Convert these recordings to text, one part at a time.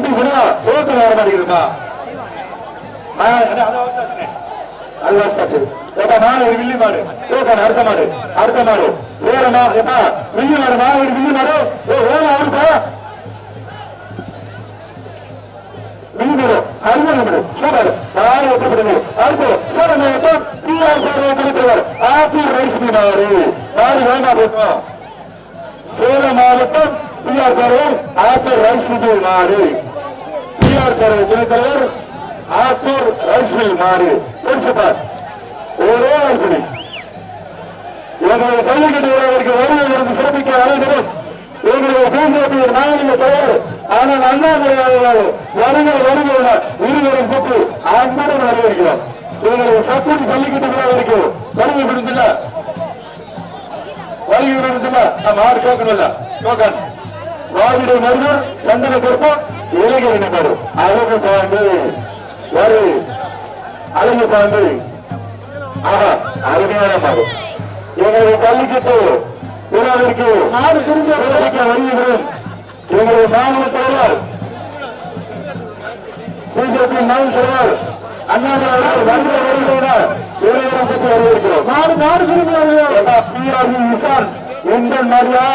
குட்டி குடியா ஓட்டு வர மாட்டேங்குதுப்பா. மாடு ஒரு வில்லி மாடு அடுத்த மாடு வேறமா வில்லி மாடு ஒரு வில்லி மாடு அவருப்பா வில்லி மாடு அருமையான மாடு சூப்பர் மாடு ஒட்டப்படுது. அடுத்து சேலம் மாவட்டம் பிஆர் ஆத்தூர் ரைஸ் மாடு மாடு வேணா போட்டோம். சேலம் மாவட்டம் பிஆர் ஆத்தூர் ரைஸ் மாடு பிஆர் துணைத் தலைவர் ஆத்தூர் ரைஸ் மில் மாடு தெரிச்சுப்பார் ஒரே ஆட்படி எங்களுடைய பள்ளிக்கட்டு வீரர்களுக்கு வருவதற்கு சிறப்பிக்க அனைவரும் எங்களுடைய பூங்கோட்டிய நாயக தலைவர் ஆனால் அண்ணாமலை வருகிற இருவரும் கூட்டு அன்புடன் வரவேற்கிறோம். எங்களுடைய சப்பூர் பள்ளிக்கட்டு வீரர்களுக்கு வருகை கொடுத்துல மாடு டோக்கன் டோக்கன் வாவிட மருதூர் சந்தன பொறுப்பும் இளைஞர் இணைப்பாரு அழகு பாண்டு ஒரு அழகு பாண்டு அருமையான மாடு எங்களுடைய பள்ளிக்கட்டு விழாவிற்கு நாடு திரும்ப வருகிறோம். எங்களுடைய மாநில தலைவர் பிஜேபி மாநில தலைவர் அண்ணாமலை வருகிறோம். நாடு திரும்ப பிஆர்பி விசால் எந்த மாதிரியா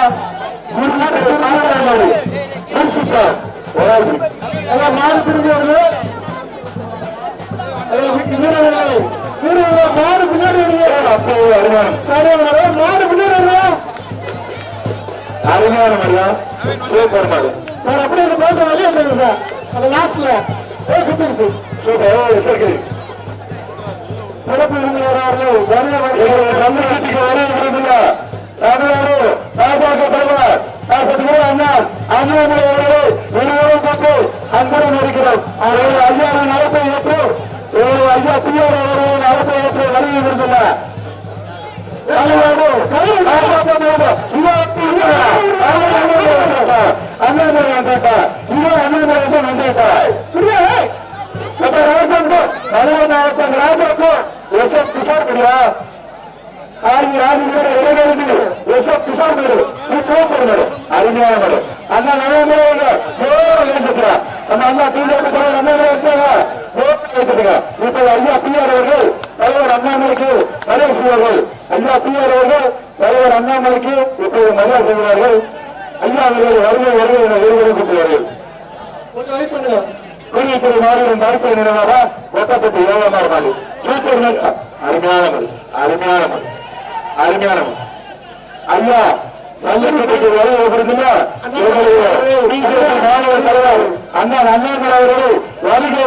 மாடு திரும்ப மாடு பின்னாடி அருமையான மாதிரியா சூப்பர் மாடு சார். அப்படியே பேச வழியா சார் அந்த லாஸ்ட்ல குத்திருச்சு சரி. சிறப்பு விருந்தினர்கள் தமிழ்நாட்டுக்கு வருவதில்லை தமிழ்நாடு பாஜக தலைவர் அண்ணாமலை அவர்களை விநியோகம் கொண்டு அன்புடன் இருக்கிறோம். அவர்கள் ஐயாவின் நடத்தை ஏற்று ஐயா பிஆர் அவர்களின் நடத்தை ஏற்று வருகை விருந்தில்லை அருமையான அண்ணா அண்ணா இப்ப ஐயா பிஆர் அவர்கள் தலைவர் அண்ணாமலைக்கு மரியாதை செய்வார்கள். ஐயா பிஆர் அவர்கள் தலைவர் அண்ணாமலைக்கு இப்போது மரியாதை செய்கிறார்கள். ஐயா அவர்கள் வருகை வருவதை கூட்டுவார்கள். கொஞ்சம் வெயிட் பண்ணுங்க. குடித்துறை மாநிலம் மருத்துவ நினைவாக ஒட்டப்பட்டு ஏழாம் மாடு சூப்பர் அருமையான ஐயா சல்லப்பட்டு வருவதற்குள்ள மாநில தலைவர் அண்ணாமலை அவர்கள் வருகை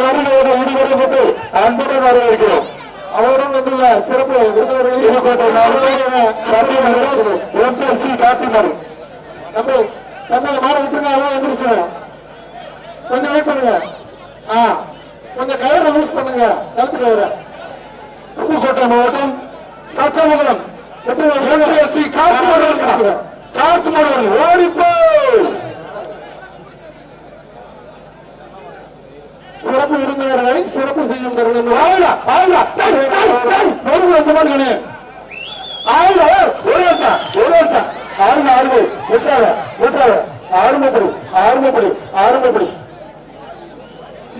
முடிவெடுக்கப்பட்டு அன்புடன் வரவேற்கிறோம். அவரும் வந்துள்ள சிறப்பு எம்பி காத்திமாறு நம்ம மாற விட்டுருங்க. எந்திரிச்சு கொஞ்சம் வெயிட் பண்ணுங்க. கொஞ்சம் கயிறு யூஸ் பண்ணுங்க. கழுத்து கயிறு புதுக்கோட்டை மாவட்டம் சத்தியமங்கலம் காத்துமாறு ஓடிப்போ சிறப்பு விருந்தினர்களை சிறப்பு செய்யும்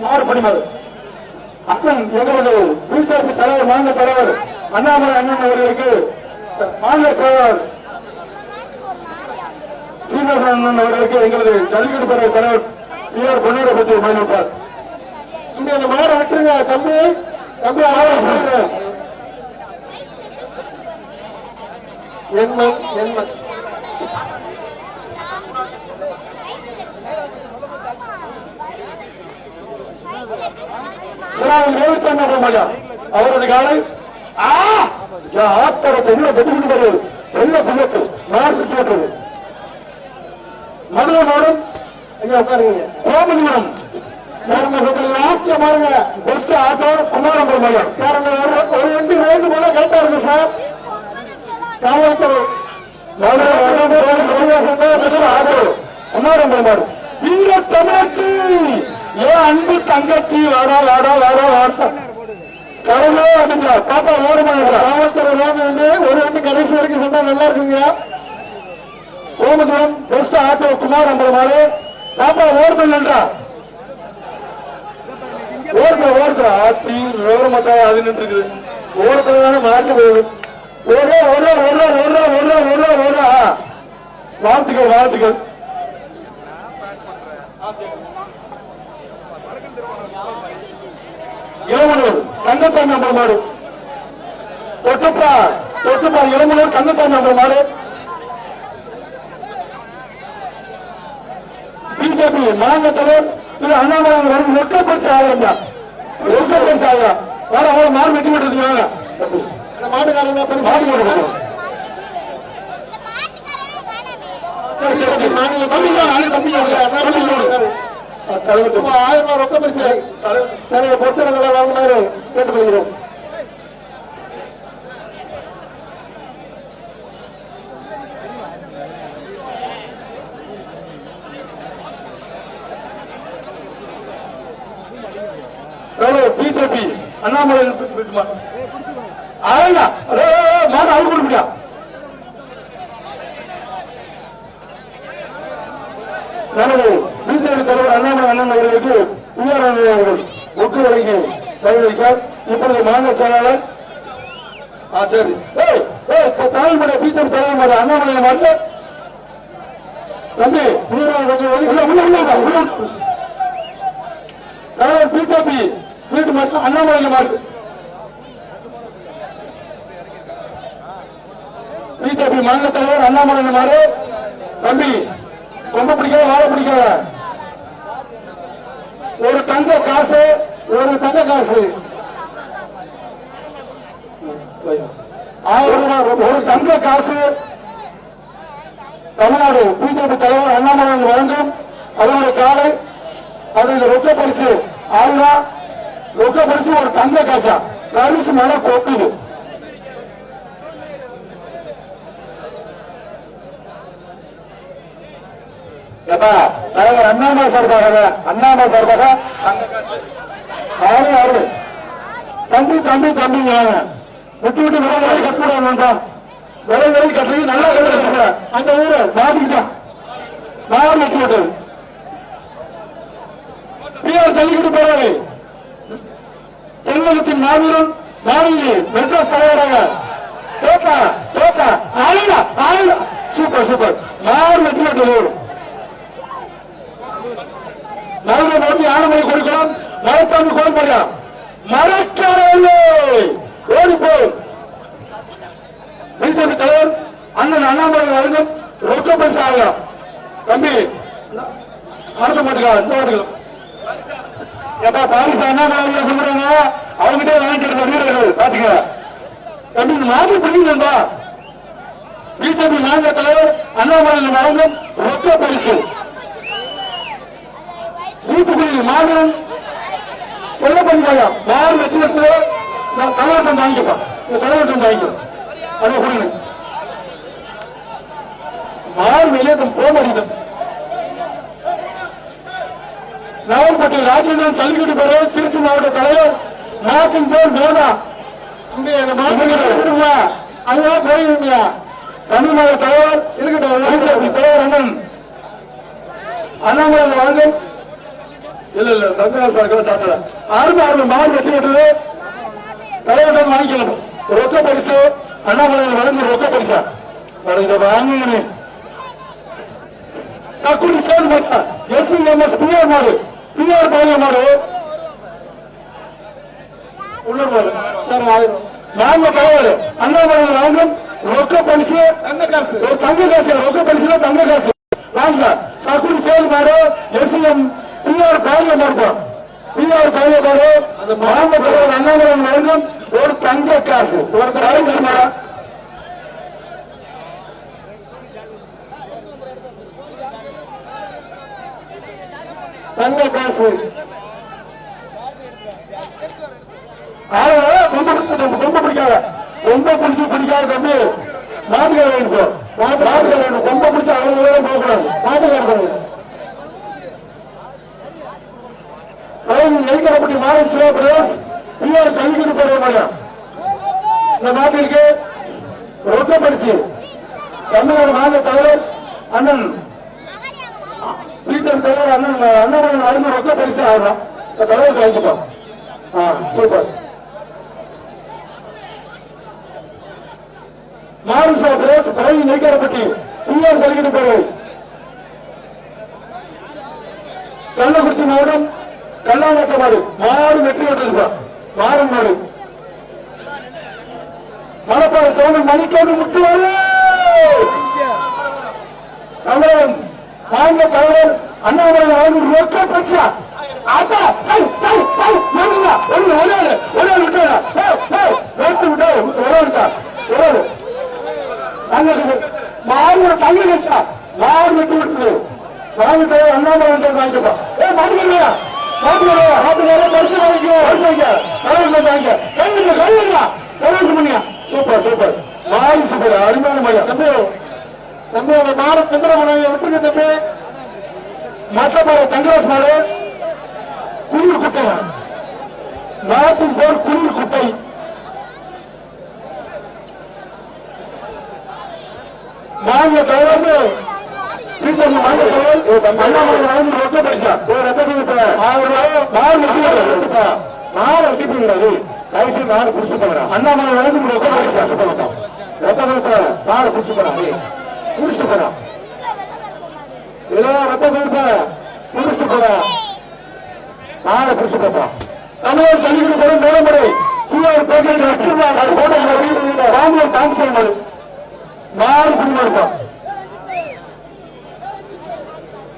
ஆறுபடி அப்பன் எங்களுடைய பிஜேபி தலைவர் மாநில தலைவர் அண்ணாமலை அண்ணன் அவர்களுக்கு மாநில தலைவர் சீனிவாசன் அண்ணன் அவர்களுக்கு எங்களது ஜல்லிக்கட்டு பேரவை தலைவர் பிஆர் பொன்னேரை பற்றி மகிழ்ந்தார். இங்க இந்த மாட விட்டுருங்க தம்பி அவருடைய காலை ஆத்தரத்தை என்ன புள்ளத்து நாட்டு மதுரை மாடம் கோமதிபுரம் லாஸ்ட்ல பாருங்க பெஸ்ட் ஆட்டோ குமாரம்பரம் மையம் சார். ஒரு வண்டி வேண்டு போல கரெக்டா இருக்கு சார். காவல்துறை ஆட்டோ குமாரம்பரம் மாடு இந்த தமிழச்சி ஏன் அன்பு தங்கச்சி வாடா கடவுளோ அப்படிங்களா பாப்பா ஓரமா காவல்துறை வந்து ஒரு வண்டி கடைசி வரைக்கும் சொன்னா நல்லா இருக்குங்க. கோமதிபுரம் பெஸ்ட் ஆட்டோ குமாரம்பரம் மாடு பாப்பா ஓடுதல் நன்றா ஓரத்துல ஆத்தி விவரமாட்டா அது நின்று இருக்குது. ஓரத்துல மாற்ற வாழ்த்துக்கள் வாழ்த்துக்கள். இளமனூர் தங்கத்தாமி நம்பர் மாடு தொட்டுப்பா இளமனூர் தங்கத்தாமி நம்பர் மாடு. பிஜேபி மாநிலத்தவர் திரு அண்ணாமலை வரும் ஒற்றை பரிசு ஆகிறா வேற அவரை மாடு வெட்டி விட்டுருக்காங்க. மாட்டுக்காரங்க மாடு கொடுக்கணும். சரி சரி சரி மாநில தம்பி 1000 ரொக்க பரிசு சரி பொறுத்தவர்களை வாங்கினாரு கேட்டுக்கொள்கிறோம். பிஜேபி அண்ணாமலை மாடு அவுட் கொடுப்பியா நமது பிஜேபி தலைவர் அண்ணாமலை அண்ணன் அவர்களுக்கு அவர்கள் ஒட்டு வழங்கி பதிலளித்தார். இப்பொழுது மாநில செயலாளர் சரி தலைமுறை பிஜேபி தலைவர் அண்ணாமலை மாற்ற தம்பி தலைவர் பிஜேபி வீட்டு மட்டும் அண்ணாமலை மாற்று. பிஜேபி மாநில தலைவர் அண்ணாமலை மாறு. தம்பி ரொம்ப பிடிக்காத வாழ பிடிக்காத ஒரு தங்க காசு ஒரு 1000 ரூபாய் ஒரு தங்க காசு தமிழ்நாடு பிஜேபி தலைவர் அண்ணாமலை வழங்கும். அதனுடைய காலை அதில் ரொக்க பரிசு 1000 ரொக்க பரிசு ஒரு தங்க காசா பரிசு மேல போக்குது. தலைவர் அண்ணாமலை சார்பாக தம்பி விட்டு விட்டு விலை கட்டுடா விலை கட்டி நல்லா கட்டுற அந்த ஊரை மாட்டிக்கிட்டான் நான் வெட்டி விட்டது பிஆர் சொல்லிக்கிட்டு போறாரு. தமிழகத்தின் மாநிலம் மாநில மெட்ராஸ் தலைவராக சூப்பர் சூப்பர் மாறு வெற்றி விட்டது. மதுரை நோக்கி ஆனமலை கொடுக்கலாம் மரத்தாமி கொடுப்பா மறக்கவில்லை ஓடிப்போம். பிஜேபி தலைவர் அண்ணன் அண்ணாமலை வழங்கும் ரொக்க பரிசு ஆகலாம். தம்பி மறக்க மாட்டேங்க எப்பா பாரிசு அண்ணாமலை சொல்றாங்க அவங்ககிட்ட வாங்கிட்டு வீரர்கள் பாத்துக்க. தம்பி மாற்றி பிடிக்கா பிஜேபி மாநில தலைவர் அண்ணாமலை வழங்கும் ரொக்க பரிசு தூத்துக்குடி மாநிலம் சொல்ல பண்ணிக்கலாம். மாறு வெற்றிடத்துல நான் தலைவட்டம் வாங்கிப்பேன் தலைவட்டம் வாங்கிக்கிறேன் அதை கொடுங்க மாறு வெளியேற்றம் போக மாட்டேன். நாவல்பட்டி ராஜேந்திரன் சல்லிக்கட்டு பெற திருச்சி மாவட்ட தலைவர் நாட்டின் பேர் வேணா அதுதான் போயிருந்தா தமிழ் மாவட்ட தலைவர் இருக்கட்டும் தலைவர் அண்ணன் அண்ணாமலை வழங்கும் இல்ல சாப்பிடல 6 மாடு வெட்டி விட்டது தலைவர்கள் வாங்கிக்கணும். ரொக்க பரிசு அண்ணாமலை வழங்கும் ரொக்க பரிசா இதை வாங்க சக்குடி சேல் மாட்டா எஸ்எஸ் பிஆர் மாடு பிஆர் பாலிய மாடு உள்ளூர் மாடு சார் 1000 நாங்க தலைவர் அண்ணாமலை வழங்கும் ரொக்க பரிசு தங்க காசு ரொக்க பரிசுல தங்க காசு வாங்க சக்குடி சேல் மாடு எஸ்எம் பிஆர் பாலிய மாடு பிஆர் பாலிய மாடு அந்த மாவட்ட தலைவர் அண்ணாமலை வழங்கும் ஒரு தங்க காசு ஒரு பரிசு மாடு தங்க காசு ரொம்ப பிடிக்காத ரொம்ப பிடிக்காத தம்பி மாட்டுக்கார வேணும் மாட்டுக்கார வேணும் ரொம்ப பிடிச்ச அவங்க வேலை போகக்கூடாது மாட்டுக்கார நெய்கரப்பட்டி மாநில சிவா பிரதேஷ் பிஆர் சல்லிக்கட்டு போற மாட்டேன். இந்த மாட்டிற்கு ரொக்க பரிசு தமிழ்நாடு மாநில தலைவர் அண்ணன் பிஜேபி தலைவர் அண்ணன் அண்ணன் வழங்கும் ரொக்க பரிசு ஆகலாம் தலைவர் வாங்கிப்போம். சூப்பர். மாறுசா பிரேஸ் பழகி நெய்க்காரப்பட்டி பிஆர் சலிக்கிட்டு போய் கள்ளக்குறிச்சி மாவட்டம் கல்லாநக்க மாடு மாடு வெற்றி பெற்றிருப்பான். மாறன் மாடு மணப்பாறை சோழன் மணிக்கோடு முத்துவாரு தமிழன் மாநில தலைவர் அண்ணாமலை அவர்கள் ரொக்க பரிசா சூப்பர் சூப்பர் மாறி சூப்பர் அருமையான மையா தம்பி தம்பி அந்த மாற தந்திரமனை விட்டுருங்க தம்பி மற்றபாறை தங்கராஜ் மாடு குளிர் குட்டை நாட்டின் போர் குளிர் குட்டை மாநில தலைவர் மாநில தலைவர் அண்ணாமலை ரொக்க பரிசா மாறு ரசிப்புங்கிறது கடைசி மாடு குடிச்சு போகிறான். அண்ணாமலை வழங்கும் ரொக்க பரிசு ரசப்படத்தான் ரத்த மாடு குடிச்சு போறான் குடிச்சு போறான் ரத்த கொடுப்ப குடிச்சு போறான் மாலை குடிச்சு போறான். தமிழர் சல்லிக்கு போற மேலமுறை பிஆர் பேக்கேஜ் ராமன் டான்ஸ் மாடு மாடு குடிமா இருப்பான்.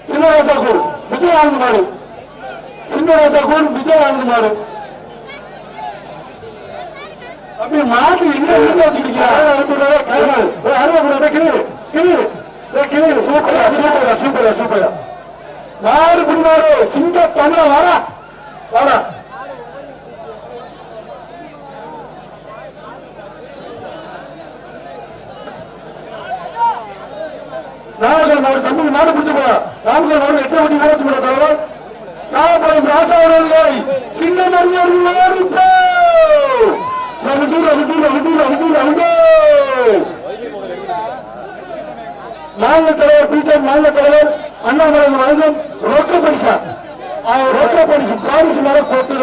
சின்னராஜாக்கூர் விஜயானந்த் மாடு சின்னராஜாக்கூர் விஜயானந்த் மாடு அப்படி மாட்டு எங்க வச்சுக்கிட்டீங்க சூப்பரா சூப்பரா சூப்பரா சூப்பரா மாடு குடிமாறு சிங்க தமிழ வர வர நாமக்கல் மாவட்டம் சம்பூர் மாடு பிடிச்சு போறா. நாமக்கல் மாவட்டம் 8 மணி நேரத்து கூட தலைவர் சாவபாளையம் ராசாவர்கள் சின்ன மாநில தலைவர் பிஜேபி மாநில தலைவர் அண்ணாமலை வழங்கும் ரொக்க பரிசா ரொக்க பரிசு பாரிசு மலை போட்டு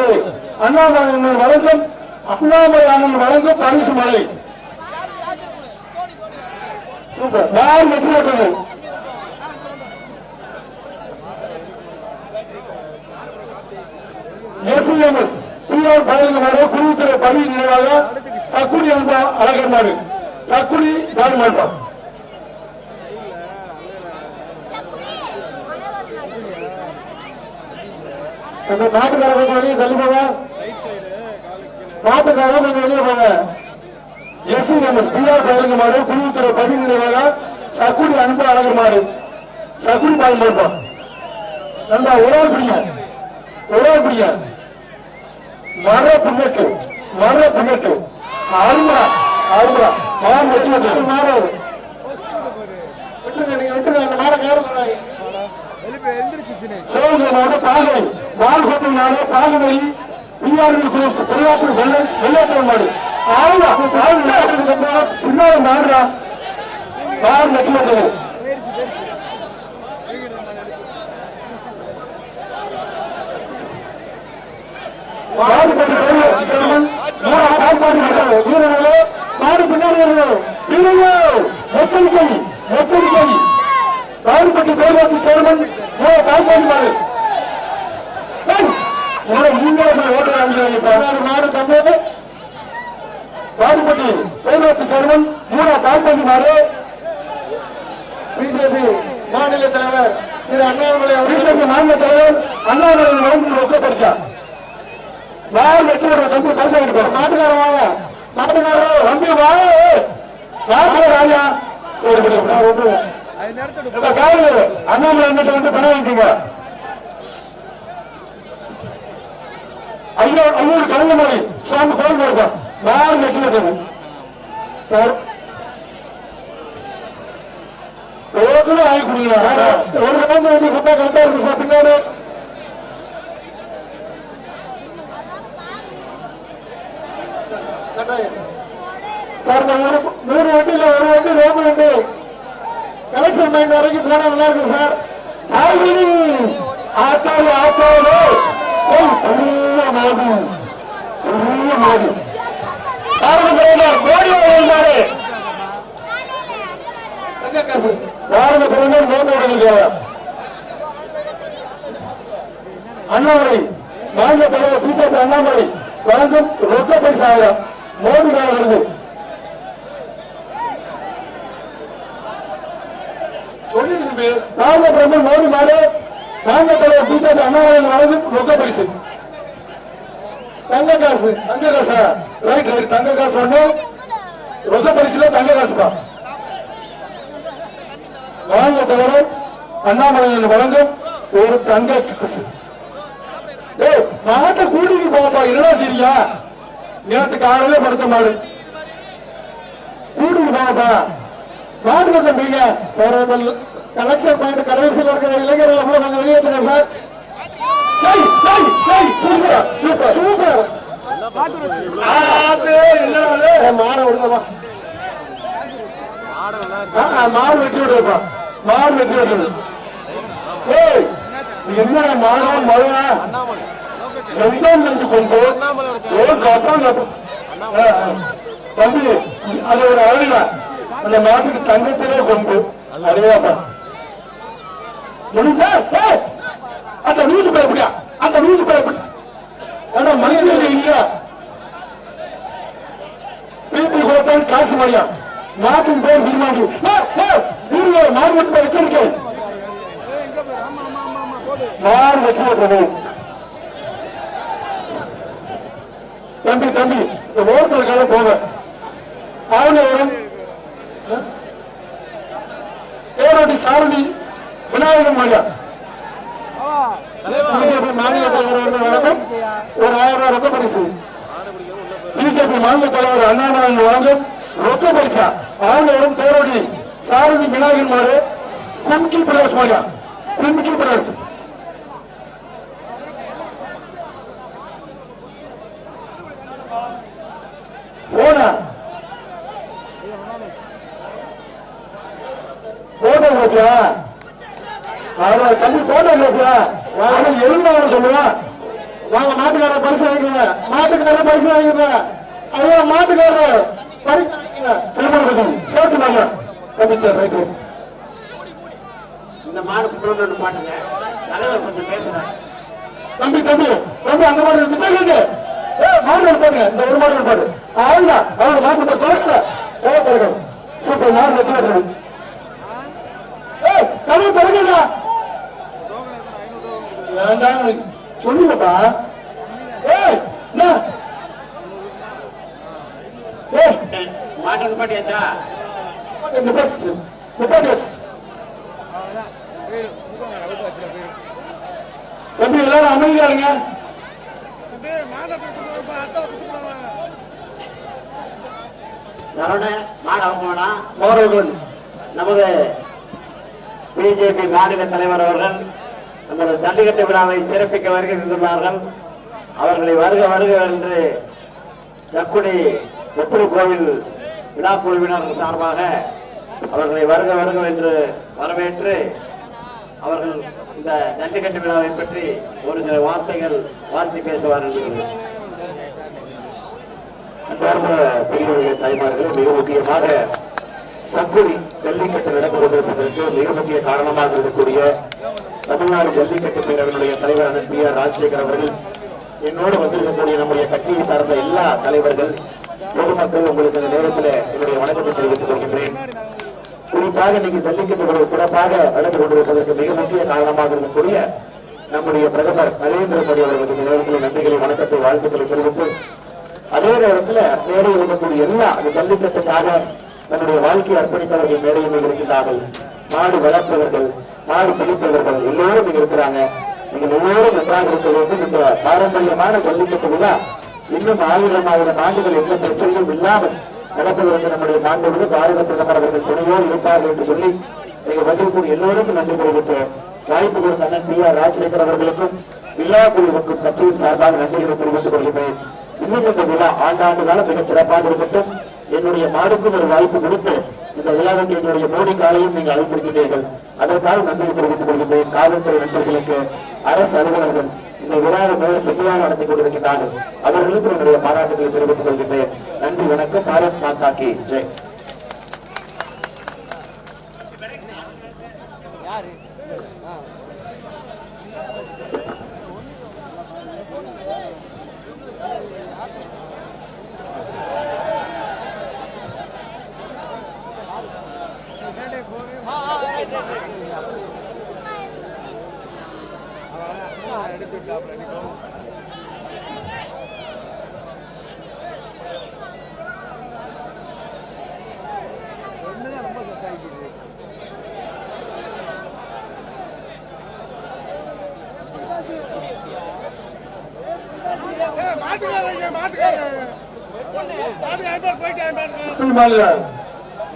அண்ணாமலை வழங்கும் அண்ணாமலை அண்ணன் வழங்கும் பாரிசு மலை யார் வெற்றி பெற்றது எஸ்பிஎம்எஸ் பிஆர் பழகுமாறு குழுத்துறை பணி நினைவாக சக்குடி அன்பா அழகர் மாடு சக்குடி பாடி மாட்டோம் நாட்டுக்காரங்க வெளியே தள்ளி போங்க நாட்டுக்காரங்க கொஞ்சம் வெளியே போங்க எஸ்பிஎம்எஸ் பிஆர் பழகுமாறு குழுத்துறை பணி நினைவாக சக்குடி அன்பா அழகர் மாடு சக்குடி பாடி மாட்டோம் நல்லா ஒரே பிடிங்க மர புண்ணட்டு அருமா அருமா மாடு வெட்டி மாடு நீங்க விட்டு அந்த மாட சிவகங்கை பாகை மாடு கொட்டினாலே பாகை பிஆர்வி பெரியாற்று வெள்ளாற்று மாடு பின்னாடி மாடுறா மாடு வெட்டி விட்டது மாடு பின்னாடி எச்சரிக்கை எச்சரிக்கை மாடுபட்டி பேரூராட்சி சேர்மன் கால்பாடி மாடு மாடு தந்தது மாடுபட்டி பேரூராட்சி சேர்மன் கால்பாடி மாடு பிஜேபி மாநில தலைவர் திரு அண்ணாமலை பிஜேபி மாநில தலைவர் அண்ணாமலை வழங்கும் ரொக்க பரிசா யார் வெற்றி பெற தம்பி பரிசா எடுப்போம் நாட்டுக்காரன் வாங்க நாட்டுக்காரர் வண்டி வாங்க ராஜா அண்ணாமலை வந்து பணம் வாங்கிக்கோங்க. ஐயோரு கலந்தமணி சுவாமி கோயில் கொடுப்போம் யார் வெற்றி பெற்றது சார் வாங்கி கொடுங்க. ஒரு கலந்து வந்து கொடுத்தா கரெக்டா இருக்கு சார் பின்னாடி சார் 100 வண்டியில் ஒரு வண்டி ரோடு வண்டி கலெக்ஷன் மைண்ட் வரைக்கும் போனா நல்லா இருக்கும் சார். ஆத்தாடு ஆத்தாடு மோடி மோடி இருந்தாரு பாரத பிரதமர் மோடி அண்ணாமலை மாநில தலைவர் பிஜேபி அண்ணாமலை வழங்கும் ரொக்க பரிசாக மோடி மேல வருது. பாரத பிரதமர் மோடி மேல மாநில தலைவர் பிஜேபி அண்ணாமலை வழங்கும் ரொக்க பரிசு தங்க காசு. தங்க காசா? Right right. தங்க காசு ஒண்ணு, ரொக்க பரிசுல தங்க காசுப்பா. மாநில தலைவர் அண்ணாமலை வழங்கும் ஒரு தங்க காசு. நாட்டை கூட்டிட்டு போப்பா. என்னடா சரியா? நேற்று காலையில படுத்த மாடு கூட்டிட்டு போப்பா. மாட்டு தம்பிங்க கலெக்ஷன் பாயிண்ட் கடைசியில் இருக்கிற இளைஞர்கள் எவ்வளவு கொஞ்சம் வெளியேற்றுங்க சார். Super super super. மாட விடுங்கப்பா. மாடு வெட்டி விடுப்பா. மாடு வெட்டி விடுறது. என்ன மாதம் மழை கொண்டு தம்பி அது ஒரு அழகா அந்த மாட்டுக்கு தங்கத்திலே கொண்டு அடையாப்பா முடிஞ்சா அந்த நியூஸ் பயப்படியா? அந்த நியூஸ் பயப்படி ஆனா மனிதர்கள் இல்லையா? பிபி கொடுத்தான் காசு மரியா மாட்டின் பேர் தீர்மானி மாறு மட்டும் எச்சரிக்கை மாறு வச்சு தம்பி தம்பி இந்த ஓரத்திற்காக போக ஆவணம் ஏரோடி சாரதி விநாயகன் மாரியா மாநில தலைவர் வழங்கும் ஒரு 1000 ரூபாய் ரொக்க பரிசு. பிஜேபி மாநில தலைவர் அண்ணாமலை வழங்கும் ரொக்க பரிசா ஆவணம் தேரோடி சாரதி விநாயகன் மாறு கும்கி பிரதேஷ் மாரியா கும்கி பிரதேஷ் போனா போட்டோ இல்லையா? தம்பி போட்டோ இல்லையா? எலும்பாவது சொல்லுவான். வாங்க மாட்டுக்கார பரிசு வாங்கிக்கோங்க. மாட்டுக்கார பரிசு வாங்கிக்கோங்க. அதான் மாட்டுக்காரர் பரிசு வாங்கிக்கோங்க. சேர்த்து வாங்க தம்பி. Sir right. இந்த மாடு மாட்டுங்க தலைவர் கொஞ்சம் பேசுறேன். தம்பி தம்பி தம்பி அந்த மாதிரி விசாரிங்க. மாடு இருப்பாங்க. இந்த ஒரு மாடு இருப்பாரு. ஆனா அவரோட மாட்டு தொடர்ச்சி தேவைப்படுகிறது. சூப்பர் மாடு வெற்றி கதை தொடங்க சொல்லுங்கப்பா. மாட்டு நிப்பாட்டியாச்சா? நிப்பாட்டியாச்சு தம்பி. எல்லாரும் அமைதியா இருங்க. நமது பிஜேபி மாநில தலைவர் அவர்கள் நமது ஜல்லிக்கட்டு விழாவை சிறப்பிக்க வருகை தந்துள்ளார்கள். அவர்களை வருக வருக என்று சக்குடி முத்துரு கோவில் விழா குழுவினர் சார்பாக அவர்களை வருக வருக என்று வரவேற்று அவர்கள் இந்த ஜல்லிக்கட்டு விழாவை பற்றி ஒரு சில வார்த்தைகள் வார்த்தை பேசுவார் என்று பெரியவர்கள் தாய்மார்கள் மிக முக்கியமாக சக்குடி ஜல்லிக்கட்டு நடந்து கொண்டிருப்பதற்கு மிக முக்கிய காரணமாக இருக்கக்கூடிய தமிழ்நாடு ஜல்லிக்கட்டு பேரவையினுடைய தலைவர் அண்ணன் பி ஆர் ராஜசேகர் அவர்கள், என்னோடு வந்திருக்கக்கூடிய நம்முடைய கட்சியை சார்ந்த எல்லா தலைவர்கள், பொதுமக்கள், உங்களுக்கு இந்த நேரத்தில் என்னுடைய வணக்கத்தை தெரிவித்துக் கொள்கின்றேன். குறிப்பாக இன்னைக்கு ஜல்லிக்கட்டு சிறப்பாக நடந்து கொண்டிருப்பதற்கு மிக முக்கிய காரணமாக இருக்கக்கூடிய நம்முடைய பிரதமர் நரேந்திர மோடி அவர்களுக்கு இந்த நேரத்தில் நன்றிகளை, வணக்கத்தை, வாழ்த்துக்களை தெரிவித்து, அதே நேரத்தில் மேடையில் இருக்கக்கூடிய எல்லா அந்த ஜல்லிக்கட்டுக்காக தன்னுடைய வாழ்க்கையை அர்ப்பணித்தவர்கள் மேடையில் இருக்கின்றார்கள். மாடு வளர்ப்பவர்கள், மாடு பிடிப்பவர்கள் எல்லோரும் இங்க இருக்கிறாங்க. நீங்கள் எல்லோரும் நன்றாக இருக்க வேண்டும். இந்த பாரம்பரியமான ஜல்லிக்கட்டு விழா இன்னும் 1000 ஆண்டுகள் எந்த பிரச்சனையும் இல்லாமல் நடப்பதற்கு நம்முடைய நாட்டோடு பாரத பிரதமர் அவர்கள் துணையோடு இருப்பார்கள் என்று சொல்லி நீங்கள் வந்திருக்கும் எல்லோருக்கும் நன்றி தெரிவித்து, வாய்ப்பு கொடுத்த அண்ணன் பி ஆர் ராஜசேகர் அவர்களுக்கும் விழா குழுவுக்கும் கட்சியின் சார்பாக நன்றிகளை தெரிவித்துக் கொள்கிறேன். இன்னும் இந்த விழா ஆண்டாண்டு காலம் மிகச் சிறப்பாக இருக்கட்டும். என்னுடைய மாடுக்கும் ஒரு வாய்ப்பு கொடுத்து இந்த விழாவுக்கு என்னுடைய மோடி காலையும் நீங்கள் அழைத்திருக்கிறீர்கள். அதற்காக நன்றி தெரிவித்துக் கொள்கின்றேன். காவல்துறை நண்பர்களுக்கு, அரசு அலுவலர்கள், இந்த விழாவை மிக சிறப்பாக நடத்தி கொண்டிருக்கிறார்கள். அவர்களுக்கு என்னுடைய பாராட்டுகளை தெரிவித்துக் கொள்கின்றேன். நன்றி, வணக்கம். பாரத் மாதா கி ஜெய்.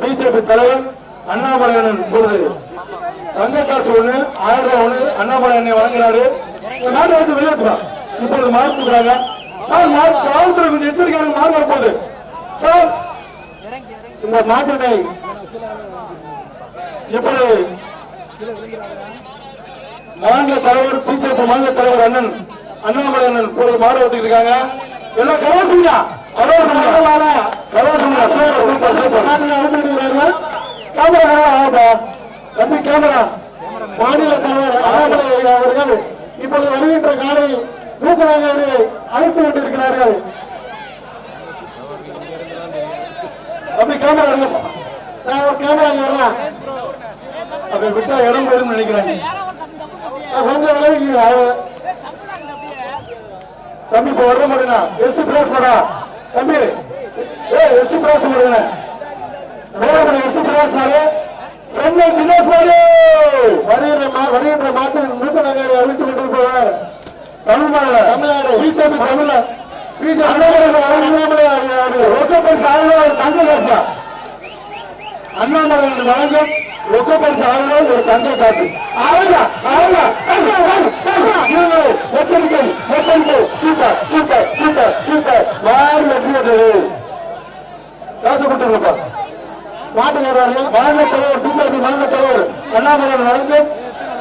பிஜேபி தலைவர் அண்ணாமலையன் பொழுது தங்க காசு 1000 ரூபாய் அண்ணாமலை அண்ணை வழங்கினாரு. நாடு வந்து வெளியேற்றுவான். இப்பொழுது மாறுறாங்க சார். காவல்துறை கொஞ்சம் எச்சரிக்கையாக மாறு வரப்போகுது சார். இந்த மாற்றினை இப்பொழுது மாநில தலைவர் பிஜேபி மாநில தலைவர் அண்ணன் அண்ணாமலை அண்ணன் இப்பொழுது மாறு ஓட்டிட்டு இருக்காங்க. எல்லாம் கலவசங்க தம்பி கேமரா. மாநில தலைவர் அண்ணாமலை அவர்கள் இப்பொழுது வருகின்ற காலை மூக்கநாயகரை அழைத்து கொண்டிருக்கிறார்கள். தம்பி கேமரா கேமரா வரலாம். அப்படி விட்டா இடம் போயிடும் நினைக்கிறேன். கொஞ்சம் விலகி தம்பி இப்ப வர மாட்டேனா எஸ் பிராஸ் பண்ணா தம்பி எஸ் பிராஸ் பண்ணுங்க. எஸ் பிராஸ் சென்னை தினேஷ் வருகின்ற மாட்டு மூக்கநாயகரை அழைத்து கொண்டிருப்பவர் தமிழ்நாடு பிஜேபி தங்க காசா அண்ணாமலை வழங்கும் ரொக்க பரிசு ஆளுநர் ஒரு தங்க காசு. Super super super super. யாரு வெற்றி பெற்றது காசு கொடுத்துருப்பா. மாட்டுக்காரர்கள் மாநில தலைவர் பிஜேபி மாநில தலைவர் அண்ணாமலை வழங்கும்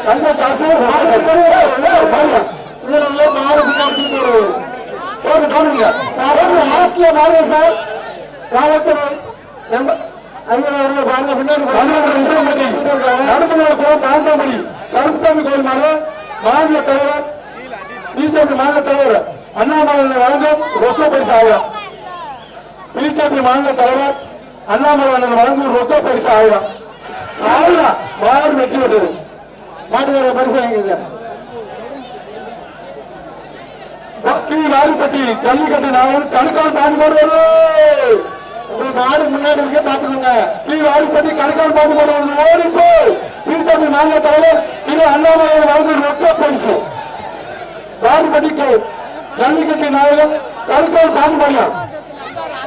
தங்க காசு. காவல்துறை கருப்புசாமி கோயில் மாநில தலைவர் பிஜேபி மாநில தலைவர் அண்ணாமலை வழங்கும் ரொக்க பரிசு 1000. பிஜேபி மாநில தலைவர் அண்ணாமலை வழங்கும் ரொக்க பரிசு 1000. மாறு வெற்றி பெற்றது. மாட்டுக்கார பரிசு வாங்கிங்க. வாரிப்பட்டி ஜல்லிக்கட்டு நாங்கள் கணுக்கால் பாண்டு போடுவது. நாடு முன்னாடி இருக்க பாத்துக்கோங்க. வாரிப்பட்டி கணுக்கால் பாண்டு போடுவது. ஓடிப்போ பிஜேபி மாநில தலைவர் திரு அண்ணாமலை வழங்கும் ரொக்க பரிசு. வாரிப்பட்டிக்கு ஜல்லிக்கட்டு நாயகன் கணுக்கால் பாண்டு போடலாம்.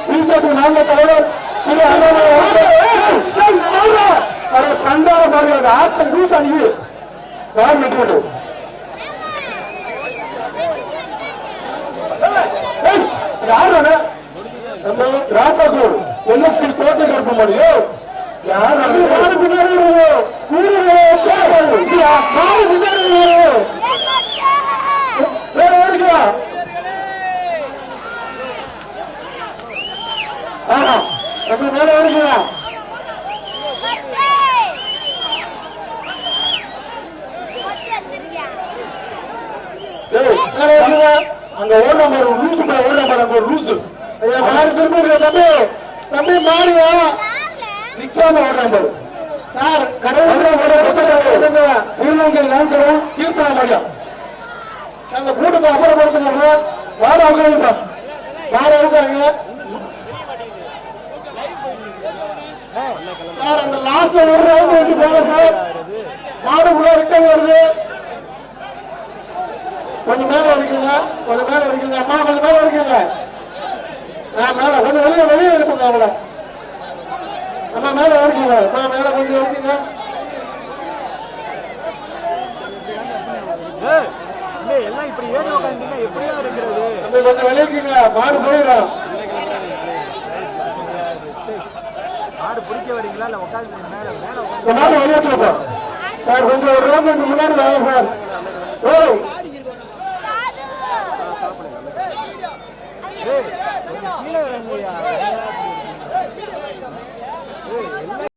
பிஜேபி மாநில தலைவர் திரு அண்ணாமலை சண்டால பாருங்க. ஆட்சி லூஸ் அணிவு வாரி வெற்றி பெற்றது. ராசாக்கூர் எல்எஸ்சி கோட்டை கருப்ப முடியும். யாரு பின்னாடி மேல வருகிறா. அங்க ஓட மாதிரி லூசு ஓட மாதிரி லூசு மாறி திரும்ப தம்பி தம்பி மாறியா சிக்காம ஓடுறாங்க சார். திருநங்கை நான்கரும் கீர்த்தன மாடியா அந்த கூட்டத்தை அப்புறப்படுத்துங்க. வார அவங்க வார அவங்க சார். அந்த லாஸ்ட்ல ஒரு ரவுண்ட் வச்சு போங்க சார். மாடு உள்ள ரிட்டன் வருது. கொஞ்சம் மேல இருக்குங்க. கொஞ்சம் மேல இருக்குங்க. அம்மா கொஞ்சம் மேல இருக்குங்க. மேல கொஞ்சம் வெளியே இருக்குங்க. அவங்கள அம்மா மேல இருக்குங்க. அம்மா மேல கொஞ்சம் இருக்குங்க. எல்லாம் இப்படி ஏறி உட்காந்தீங்கன்னா எப்படியா இருக்கிறது? கொஞ்சம் வெளியிருக்கீங்க. மாடு போயிடும். மாடு பிடிக்க வரீங்களா இல்ல உட்காந்து மேல மேல மாடு வெளியேற்றப்பா சார். கொஞ்சம் ஒரு ரோடு முன்னாடி வாங்க சார். கீழே வரங்கய்யா